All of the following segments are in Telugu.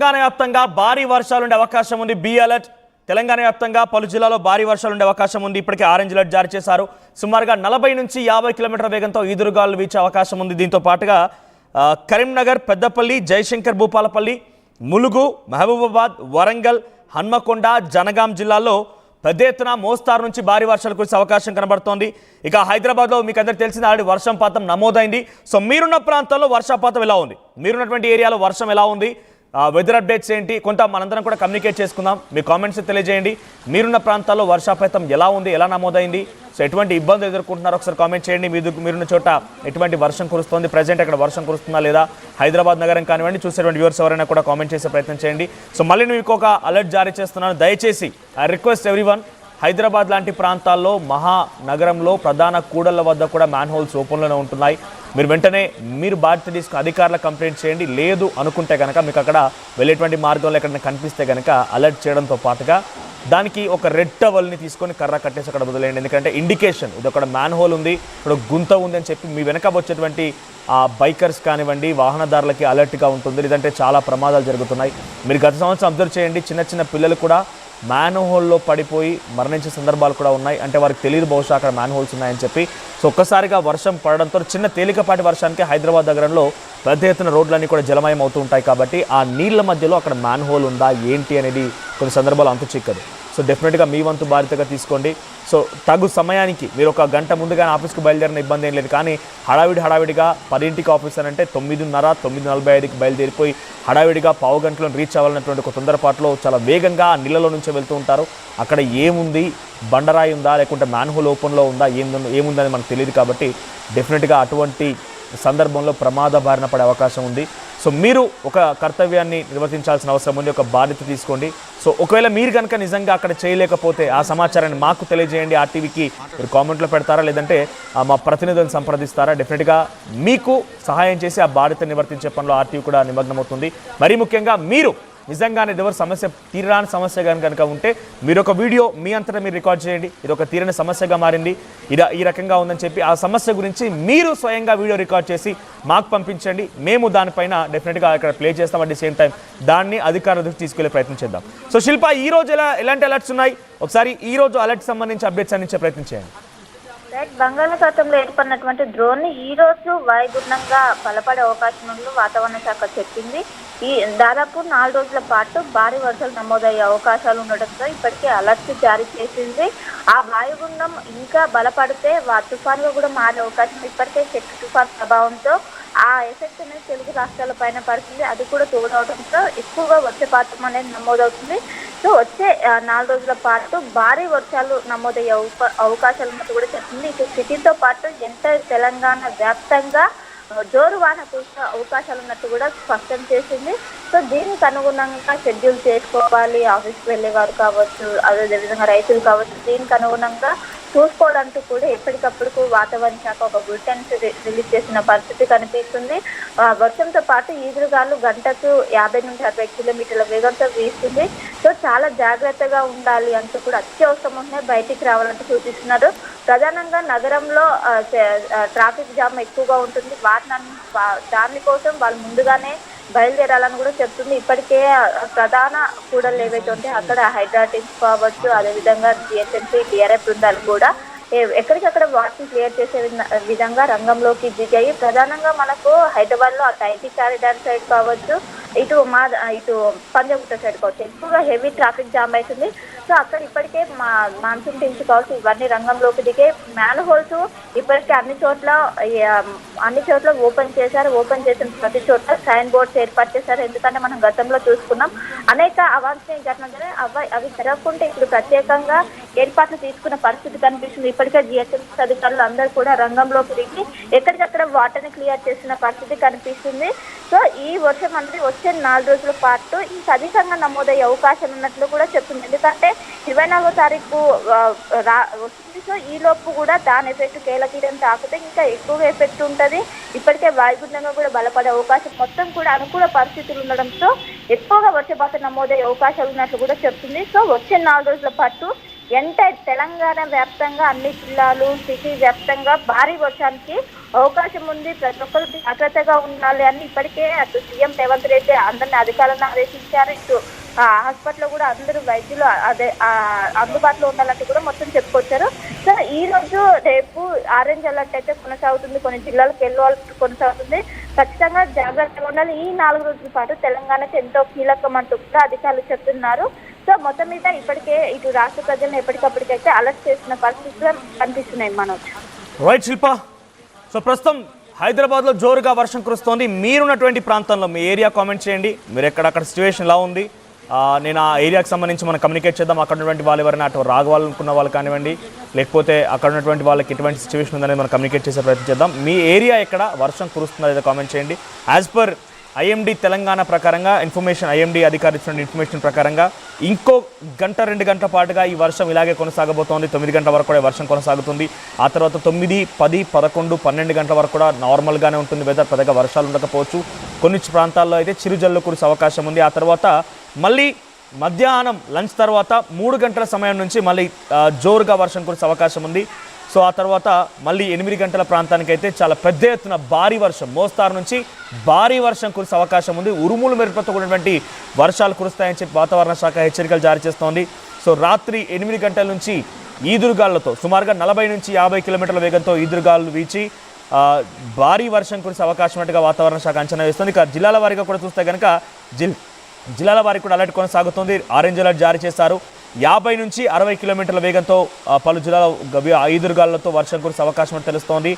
తెలంగాణ వ్యాప్తంగా భారీ వర్షాలు ఉండే అవకాశం ఉంది. Be alert. తెలంగాణ వ్యాప్తంగా పలు జిల్లాల్లో భారీ వర్షాలు ఉండే అవకాశం ఉంది. ఇప్పటికే ఆరెంజ్ అలర్ట్ జారీ చేశారు. సుమారుగా 40 నుంచి 50 కిలోమీటర్ల వేగంతో ఈదురుగాలు వీచే అవకాశం ఉంది. దీంతో పాటుగా కరీంనగర్, పెద్దపల్లి, జయశంకర్ భూపాలపల్లి, ములుగు, మహబూబాబాద్, వరంగల్, హన్మకొండ, జనగాం జిల్లాల్లో పెద్ద ఎత్తున మోస్తారు నుంచి భారీ వర్షాలు కురిసే అవకాశం కనబడుతోంది. ఇక హైదరాబాద్లో మీకు అందరికీ తెలిసింది ఆల్రెడీ వర్షపాతం నమోదైంది. సో మీరున్న ప్రాంతాల్లో వర్షపాతం ఎలా ఉంది, మీరున్నటువంటి ఏరియాలో వర్షం ఎలా ఉంది, వెదర్ అప్డేట్స్ ఏంటి, కొంత మనందరం కూడా కమ్యూనికేట్ చేసుకుందాం. మీ కామెంట్స్ తెలియజేయండి. మీరున్న ప్రాంతాల్లో వర్షపాతం ఎలా ఉంది, ఎలా నమోదైంది, సో ఎటువంటి ఇబ్బందులు ఎదుర్కొంటున్నారో ఒకసారి కామెంట్ చేయండి. మీరున్న చోట ఎటువంటి వర్షం కురుస్తుంది, ప్రజెంట్ అక్కడ వర్షం కురుస్తుందా లేదా, హైదరాబాద్ నగరం కానివ్వండి, చూసేటువంటి వ్యూవర్స్ ఎవరైనా కూడా కామెంట్ చేసే ప్రయత్నం చేయండి. సో మళ్ళీ నేను మీకు ఒక అలర్ట్ జారీ చేస్తున్నాను. దయచేసి ఐ రిక్వెస్ట్ ఎవ్రీవన్, హైదరాబాద్ లాంటి ప్రాంతాల్లో, మహానగరంలో ప్రధాన కూడళ్ల వద్ద కూడా మ్యాన్ హోల్స్ ఓపెన్లోనే ఉంటున్నాయి. మీరు వెంటనే బాధ్యత తీసుకుని అధికారులకు కంప్లైంట్ చేయండి. లేదు అనుకుంటే కనుక మీకు అక్కడ వెళ్ళేటువంటి మార్గంలో ఎక్కడైనా కనిపిస్తే కనుక అలర్ట్ చేయడంతో పాటుగా దానికి ఒక రెడ్ టవల్ని తీసుకొని కర్ర కట్టేసి అక్కడ వదిలేయండి. ఎందుకంటే ఇండికేషన్ ఇది అక్కడ మ్యాన్ హోల్ ఉంది, ఇక్కడ గుంత ఉంది అని చెప్పి మీ వెనక వచ్చేటువంటి బైకర్స్ కానివ్వండి, వాహనదారులకి అలర్ట్గా ఉంటుంది. లేదంటే చాలా ప్రమాదాలు జరుగుతున్నాయి. మీరు గత సంవత్సరం అబ్జర్వ్ చేయండి, చిన్న పిల్లలు కూడా మ్యాన్ హోల్లో పడిపోయి మరణించే సందర్భాలు కూడా ఉన్నాయి. అంటే వారికి తెలియదు బహుశా అక్కడ మ్యాన్ హోల్స్ ఉన్నాయని చెప్పి. సో ఒక్కసారిగా వర్షం పడడంతో చిన్న తేలికపాటి వర్షానికి హైదరాబాద్ నగరంలో పెద్ద ఎత్తున రోడ్లన్నీ కూడా జలమయం అవుతూ ఉంటాయి. కాబట్టి ఆ నీళ్ల మధ్యలో అక్కడ మ్యాన్ హోల్ ఉందా ఏంటి అనేది కొన్ని సందర్భాలు అంతు చిక్కదు. సో డెఫినెట్గా మీ వంతు బాధ్యతగా తీసుకోండి. సో తగు సమయానికి మీరు ఒక గంట ముందుగానే ఆఫీస్కి బయలుదేరిన ఇబ్బంది ఏం లేదు. కానీ హడావిడిగా 10ంటికి ఆఫీస్ అని అంటే 9:30, 9:45కి బయలుదేరిపోయి హడావిడిగా పావు గంటలో రీచ్ అవ్వాలన్నటువంటి ఒక తొందరపాటులో చాలా వేగంగా నీళ్ళలో నుంచి వెళ్తూ ఉంటారు. అక్కడ ఏముంది, బండరాయి ఉందా లేకుంటే మ్యాన్ హోల్ ఓపెన్లో ఉందా, ఏముందని మనకు తెలియదు. కాబట్టి డెఫినెట్గా అటువంటి సందర్భంలో ప్రమాద బారిన పడే అవకాశం ఉంది. సో మీరు ఒక కర్తవ్యాన్ని నిర్వర్తించాల్సిన అవసరం ఉంది, ఒక బాధ్యత తీసుకోండి. సో ఒకవేళ మీరు కనుక నిజంగా అక్కడ చేయలేకపోతే ఆ సమాచారాన్ని మాకు తెలియజేయండి. ఆర్టీవీకి మీరు కామెంట్లో పెడతారా, లేదంటే మా ప్రతినిధులను సంప్రదిస్తారా. డెఫినెట్గా మీకు సహాయం చేసి ఆ బాధ్యత నిర్వర్తించే పనిలో ఆర్టీవీ కూడా నిమగ్నమవుతుంది. మరీ ముఖ్యంగా మీరు నిజంగానే ఎవరు సమస్య తీరని సమస్య కనుక ఉంటే మీరు ఒక వీడియో మీ అంతటా మీరు రికార్డ్ చేయండి. ఇది ఒక తీరని సమస్యగా మారింది, ఈ రకంగా ఉందని చెప్పి ఆ సమస్య గురించి మీరు స్వయంగా వీడియో రికార్డ్ చేసి మాకు పంపించండి. మేము దానిపైన డెఫినెట్గా ఇక్కడ ప్లే చేస్తాం. అట్ ది సేమ్ టైం దాన్ని అధికారుల దృష్టికి తీసుకెళ్లే ప్రయత్నం చేద్దాం. సో శిల్ప, ఈ రోజు ఎలాంటి అలర్ట్స్ ఉన్నాయి, ఒకసారి ఈ రోజు అలర్ట్ సంబంధించి అప్డేట్స్ అందించే ప్రయత్నం చేయండి. బంగాళాఖాతంలో ఏర్పడినటువంటి డ్రోన్ ఈ రోజు వాయుగుండంగా బలపడే అవకాశం ఉందని వాతావరణ శాఖ చెప్పింది. ఈ దాదాపు 4 రోజుల పాటు భారీ వర్షాలు నమోదయ్యే అవకాశాలు ఉండడంతో ఇప్పటికే అలర్ట్ జారీ చేసింది. ఆ వాయుగుండం ఇంకా బలపడితే తుఫాన్గా కూడా మారే అవకాశం ఇప్పటికే శక్తి తుఫాన్ ప్రభావంతో ఆ ఎఫెక్ట్ అనేది తెలుగు రాష్ట్రాల పైన పడుతుంది. అది కూడా తోడవడంతో ఎక్కువగా వర్షపాతం అనేది నమోదవుతుంది. సో వచ్చే 4 రోజుల పాటు భారీ వర్షాలు నమోదయ్యే అవకాశాలు ఉన్నట్టు కూడా చెప్తుంది. ఇటు సిటీతో పాటు ఎంటైర్ తెలంగాణ వ్యాప్తంగా జోరు వాన కురిసే అవకాశాలు ఉన్నట్టు కూడా స్పష్టం చేసింది. సో దీనికి అనుగుణంగా షెడ్యూల్ చేసుకోవాలి. ఆఫీస్కి వెళ్ళేవారు కావచ్చు, అదేవిధంగా రైతులు కావచ్చు, దీనికి అనుగుణంగా చూసుకోవడానికి కూడా ఎప్పటికప్పుడు వాతావరణ శాఖ ఒక బులెటిన్స్ రిలీజ్ చేసిన పరిస్థితి కనిపిస్తుంది. వర్షంతో పాటు ఈదురుగాలు గంటకు 50 నుంచి 60 కిలోమీటర్ల వేగంతో వీస్తుంది. సో చాలా జాగ్రత్తగా ఉండాలి అంటూ కూడా అత్యవసరం ఉంటే బయటికి రావాలంటూ సూచిస్తున్నారు. ప్రధానంగా నగరంలో ట్రాఫిక్ జామ్ ఎక్కువగా ఉంటుంది. దానికోసం వాళ్ళు ముందుగానే బయలుదేరాలని కూడా చెప్తుంది. ఇప్పటికే ప్రధాన కూడళ్ళు ఏవైతే ఉంటే అక్కడ హైడ్రాటిక్స్ కావచ్చు, అదేవిధంగా జిహెచ్ఎంసీ, టీఆర్ఎఫ్ బృందాలు కూడా ఎక్కడికక్కడ వాటిని క్లియర్ చేసే విధంగా రంగంలోకి దిగాయి. ప్రధానంగా మనకు హైదరాబాద్లో అటు ఐటీ కారిడార్ సైడ్ కావచ్చు, ఇటు పంజాగుట్ట సైడ్ కావచ్చు ఎక్కువగా హెవీ ట్రాఫిక్ జామ్ అవుతుంది. సో అక్కడ ఇప్పటికే మాన్సూన్ టీమ్స్ కావచ్చు ఇవన్నీ రంగంలోకి దిగే మ్యాన్ హోల్స్ ఇప్పటికే అన్ని చోట్ల ఓపెన్ చేశారు. ఓపెన్ చేసిన ప్రతి చోట్ల సైన్ బోర్డ్స్ ఏర్పాటు చేశారు. ఎందుకంటే మనం గతంలో చూసుకున్నాం అనేక అవాంఛనీయ ఘటనలు అవి జరగకుంటే ఇప్పుడు ప్రత్యేకంగా ఏర్పాట్లు తీసుకున్న పరిస్థితి కనిపిస్తుంది. ఇప్పటికే జిహెచ్ఎంసీ అధికారులు అందరూ కూడా రంగంలోకి దిగి ఎక్కడికక్కడ వాటర్ని క్లియర్ చేసిన పరిస్థితి కనిపిస్తుంది. సో ఈ వర్షం అనేది వచ్చే 4 రోజుల పాటు ఇంకా అధికంగా నమోదయ్యే అవకాశం ఉన్నట్లు కూడా చెప్తుంది. ఎందుకంటే 24వ తారీఖు వస్తుంది. సో ఈ లోపు కూడా దాని ఎఫెక్ట్ కేలకీరం తాకితే ఇంకా ఎక్కువగా ఎఫెక్ట్ ఉంటుంది. ఇప్పటికే వాయుగుండంగా కూడా బలపడే అవకాశం మొత్తం కూడా అనుకూల పరిస్థితులు ఉండడంతో ఎక్కువగా వర్షపాతం నమోదయ్యే అవకాశాలు ఉన్నట్లు కూడా చెప్తుంది. సో వచ్చే 4 రోజుల పాటు తెలంగాణ వ్యాప్తంగా అన్ని జిల్లాలు సిటీ వ్యాప్తంగా భారీ వర్షానికి అవకాశం ఉంది. ప్రతి ఒక్కరు జాగ్రత్తగా ఉండాలి అని ఇప్పటికే అటు సీఎం రేవంత్ రెడ్డి అందరిని అధికారులను ఆదేశించారు. ఇటు హాస్పిటల్లో కూడా అందరూ వైద్యులు అందుబాటులో ఉండాలంటే కూడా మొత్తం చెప్పుకొచ్చారు. సో ఈ రోజు రేపు ఆరెంజ్ అలర్ట్ అయితే కొనసాగుతుంది, కొన్ని జిల్లాలకు ఎల్లో అలర్ట్ కొనసాగుతుంది. ఖచ్చితంగా జాగ్రత్తగా ఉండాలి. ఈ 4 రోజుల పాటు తెలంగాణకు ఎంతో కీలకం అంటూ కూడా అధికారులు చెప్తున్నారు. సో మొత్తం మీద ఇప్పటికే ఇటు రాష్ట్ర ప్రజలను ఎప్పటికప్పటికైతే అలర్ట్ చేస్తున్న పరిస్థితులు కనిపిస్తున్నాయి మనోజ్. రైట్ శిల్ప. సో ప్రస్తుతం హైదరాబాద్లో జోరుగా వర్షం కురుస్తోంది. మీరున్నటువంటి ప్రాంతంలో మీ ఏరియా కామెంట్ చేయండి. మీరు ఎక్కడక్కడ సిచ్యువేషన్ ఎలా ఉంది? నేను ఆ ఏరియాకి సంబంధించి మనం కమ్యూనికేట్ చేద్దాం. అక్కడ ఉన్నటువంటి వాళ్ళు ఎవరైనా అటు రాగవాలనుకున్న వాళ్ళు కానివ్వండి, లేకపోతే అక్కడ ఉన్నటువంటి వాళ్ళకి ఎటువంటి సిచ్యువేషన్ ఉందనేది మనం కమ్యూనికేట్ చేసే ప్రయత్నం చేద్దాం. మీ ఏరియా ఎక్కడ వర్షం కురుస్తుందో లేదా కామెంట్ చేయండి. యాజ్ పర్ ఐఎండీ తెలంగాణ ప్రకారంగా ఐఎండీ అధికారి ఇచ్చిన ఇన్ఫర్మేషన్ ప్రకారంగా ఇంకో గంట 2 గంటల పాటుగా ఈ వర్షం ఇలాగే కొనసాగబోతోంది. 9 గంటల వరకు కూడా వర్షం కొనసాగుతుంది. ఆ తర్వాత 9, 10, 11, 12 గంటల వరకు కూడా నార్మల్గానే ఉంటుంది వెదర్. పెద్దగా వర్షాలు ఉండకపోవచ్చు. కొన్ని ప్రాంతాల్లో అయితే చిరుజల్లు కురిసే అవకాశం ఉంది. ఆ తర్వాత మళ్ళీ మధ్యాహ్నం లంచ్ తర్వాత 3 గంటల సమయం నుంచి మళ్ళీ జోరుగా వర్షం కురిసే అవకాశం ఉంది. సో ఆ తర్వాత మళ్ళీ 8 గంటల ప్రాంతానికైతే చాలా పెద్ద ఎత్తున భారీ వర్షం, మోస్తారు నుంచి భారీ వర్షం కురిసే అవకాశం ఉంది. ఉరుములు మెరుపులతో కూడినటువంటి వర్షాలు కురుస్తాయని చెప్పి వాతావరణ శాఖ హెచ్చరికలు జారీ చేస్తోంది. సో రాత్రి 8 గంటల నుంచి ఈదురుగాళ్లతో సుమారుగా 40 నుంచి 50 కిలోమీటర్ల వేగంతో ఈదురుగాలు వీచి భారీ వర్షం కురిసే అవకాశం ఉన్నట్టుగా వాతావరణ శాఖ అంచనా వేస్తుంది. ఇక జిల్లాల వారీగా కూడా చూస్తే కనుక జిల్లాల వారికి కూడా అలర్ట్ కొనసాగుతుంది. ఆరెంజ్ అలర్ట్ జారీ చేశారు. 50 నుంచి 60 కిలోమీటర్ల వేగంతో పలు జిల్లాల ఈదురుగాళ్లతో వర్షం కురిసే అవకాశం అని తెలుస్తోంది.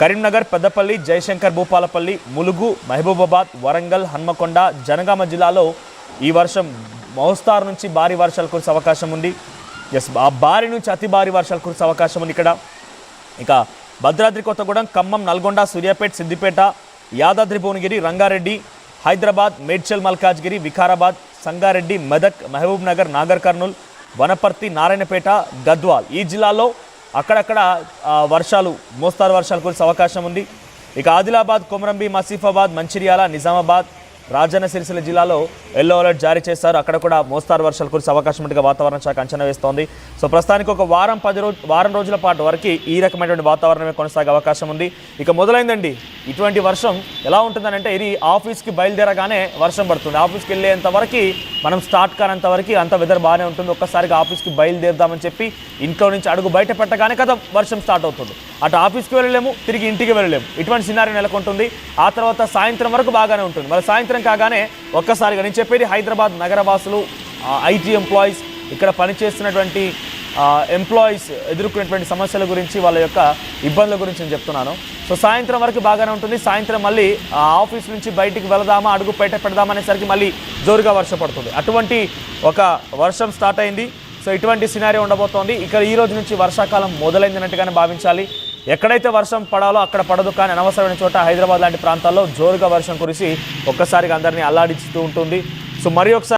కరీంనగర్, పెద్దపల్లి, జయశంకర్, భూపాలపల్లి, ములుగు, మహబూబాబాద్, వరంగల్, హన్మకొండ, జనగామ జిల్లాలో ఈ వర్షం మోస్తారు నుంచి భారీ వర్షాలు కురిసే అవకాశం ఉంది. ఆ భారీ నుంచి అతి భారీ వర్షాలు కురిసే అవకాశం ఉంది ఇక్కడ. ఇక భద్రాద్రి కొత్తగూడెం, ఖమ్మం, నల్గొండ, సూర్యాపేట, సిద్దిపేట, యాదాద్రి భువనగిరి, రంగారెడ్డి, హైదరాబాద్, మేడ్చల్, మల్కాజ్గిరి, వికారాబాద్, సంగారెడ్డి, మెదక్, మహబూబ్ నగర్, నాగర్ కర్నూల్, వనపర్తి, నారాయణపేట, గద్వాల్ ఈ జిల్లాల్లో అక్కడక్కడ వర్షాలు మోస్తారు వర్షాలు కురిసే అవకాశం ఉంది. ఇక ఆదిలాబాద్, కొమరంభీం, ఆసిఫాబాద్, మంచిర్యాల, నిజామాబాద్, రాజన్న సిరిసిల్ల జిల్లాలో ఎల్లో అలర్ట్ జారీ చేశారు. అక్కడ కూడా మోస్తారు వర్షాలు కురిసే అవకాశం ఉన్నట్టుగా వాతావరణ శాఖ అంచనా వేస్తోంది. సో ప్రస్తుతానికి ఒక వారం రోజుల పాటు వరకు ఈ రకమైనటువంటి వాతావరణమే కొనసాగే అవకాశం ఉంది. ఇక మొదలైందండి ఇటువంటి వర్షం. ఎలా ఉంటుందనంటే ఇది ఆఫీస్కి బయలుదేరగానే వర్షం పడుతుంది. ఆఫీస్కి వెళ్ళేంత వరకు మనం స్టార్ట్ కానంత వరకు అంత వెదర్ బాగానే ఉంటుంది. ఒక్కసారిగా ఆఫీస్కి బయలుదేరదామని చెప్పి ఇంట్లో నుంచి అడుగు బయట పెట్టగానే కదా వర్షం స్టార్ట్ అవుతుంది. అటు ఆఫీస్కి వెళ్ళలేము, తిరిగి ఇంటికి వెళ్ళలేము. ఇటువంటి సినారీ నెలకొంటుంది. ఆ తర్వాత సాయంత్రం వరకు బాగానే ఉంటుంది. మరి సాయంత్రం కాగానే ఒక్కసారిగా నేను చెప్పేది హైదరాబాద్ నగరవాసులు, ఐటీ ఎంప్లాయీస్, ఇక్కడ పనిచేస్తున్నటువంటి ఎంప్లాయీస్ ఎదుర్కొనేటువంటి సమస్యల గురించి, వాళ్ళ యొక్క ఇబ్బందుల గురించి నేను చెప్తున్నాను. సో సాయంత్రం వరకు బాగానే ఉంటుంది. సాయంత్రం మళ్ళీ ఆఫీస్ నుంచి బయటికి వెళదామా, అడుగు బయట పెడదామా అనేసరికి మళ్ళీ జోరుగా వర్షం పడుతుంది. అటువంటి ఒక వర్షం స్టార్ట్ అయింది. సో ఇటువంటి సినారీ ఉండబోతోంది. ఇక్కడ ఈ రోజు నుంచి వర్షాకాలం మొదలైందన్నట్టుగానే భావించాలి. ఎక్కడైతే వర్షం పడాలో అక్కడ పడదు, కానీ అనవసరమైన చోట హైదరాబాద్ లాంటి ప్రాంతాల్లో జోరుగా వర్షం కురిసి ఒక్కసారిగా అందరినీ అల్లాడిస్తూ ఉంటుంది. సో మరి ఒకసారి